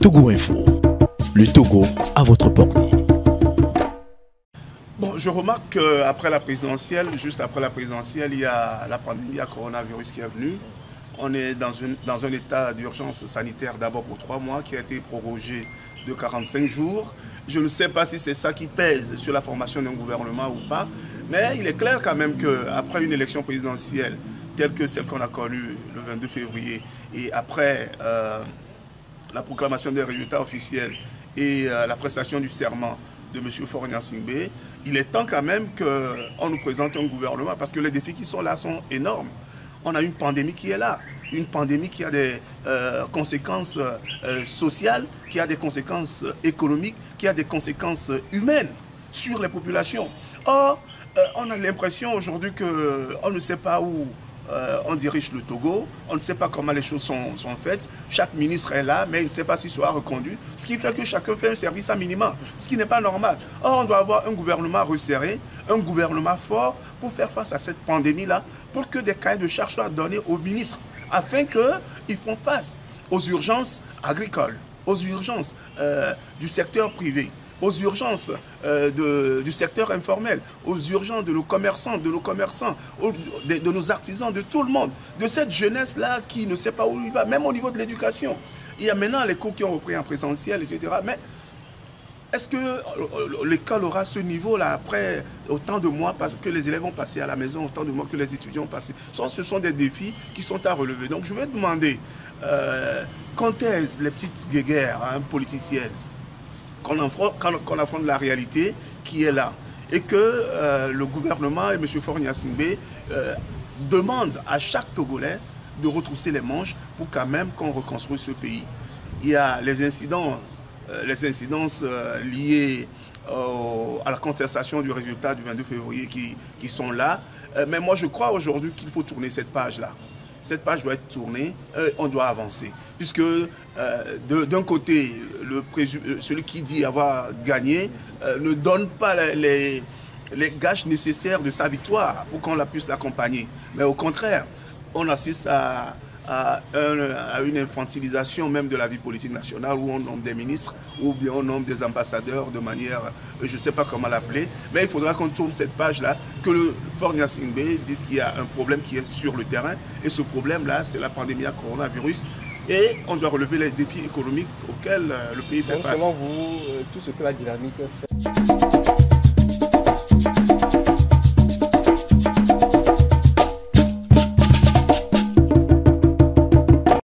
Togo Info. Le Togo à votre portée. Bon, je remarque qu'après la présidentielle, juste après la présidentielle, il y a la pandémie à coronavirus qui est venue. On est dans un état d'urgence sanitaire d'abord pour 3 mois qui a été prorogé de 45 jours. Je ne sais pas si c'est ça qui pèse sur la formation d'un gouvernement ou pas, mais il est clair quand même qu'après une élection présidentielle telle que celle qu'on a connue le 22 février et après la proclamation des résultats officiels et la prestation du serment de M. Faure Gnassingbé, il est temps quand même qu'on nous présente un gouvernement parce que les défis qui sont là sont énormes. On a une pandémie qui est là, une pandémie qui a des conséquences sociales, qui a des conséquences économiques, qui a des conséquences humaines sur les populations. Or, on a l'impression aujourd'hui qu'on ne sait pas où on dirige le Togo, on ne sait pas comment les choses sont faites. Chaque ministre est là, mais il ne sait pas s'il sera reconduit. Ce qui fait que chacun fait un service à minima, ce qui n'est pas normal. Or, on doit avoir un gouvernement resserré, un gouvernement fort pour faire face à cette pandémie-là, pour que des cahiers de charges soient donnés aux ministres, afin qu'ils font face aux urgences agricoles, aux urgences du secteur privé, aux urgences du secteur informel, aux urgences de nos commerçants, de nos artisans, de tout le monde, de cette jeunesse-là qui ne sait pas où il va, même au niveau de l'éducation. Il y a maintenant les cours qui ont repris en présentiel, etc. Mais est-ce que l'école aura ce niveau-là après autant de mois que les élèves ont passé à la maison, autant de mois que les étudiants ont passé? Ce sont des défis qui sont à relever. Donc je vais demander, quand est-ce les petites guéguerres politiciennes, qu'on affronte la réalité qui est là et que le gouvernement et M. Faure Gnassingbé demandent à chaque Togolais de retrousser les manches pour quand même qu'on reconstruise ce pays. Il y a les incidences liées à la contestation du résultat du 22 février qui sont là, mais moi je crois aujourd'hui qu'il faut tourner cette page-là. Cette page doit être tournée, on doit avancer. Puisque d'un côté, celui qui dit avoir gagné ne donne pas les gages nécessaires de sa victoire pour qu'on puisse l'accompagner. Mais au contraire, on assiste à une infantilisation même de la vie politique nationale où on nomme des ministres ou bien on nomme des ambassadeurs de manière, je ne sais pas comment l'appeler, mais il faudra qu'on tourne cette page-là, que le Faure Gnassingbé dise qu'il y a un problème qui est sur le terrain et ce problème-là, c'est la pandémie à coronavirus et on doit relever les défis économiques auxquels le pays fait face. Selon vous, tout ce que la dynamique fait...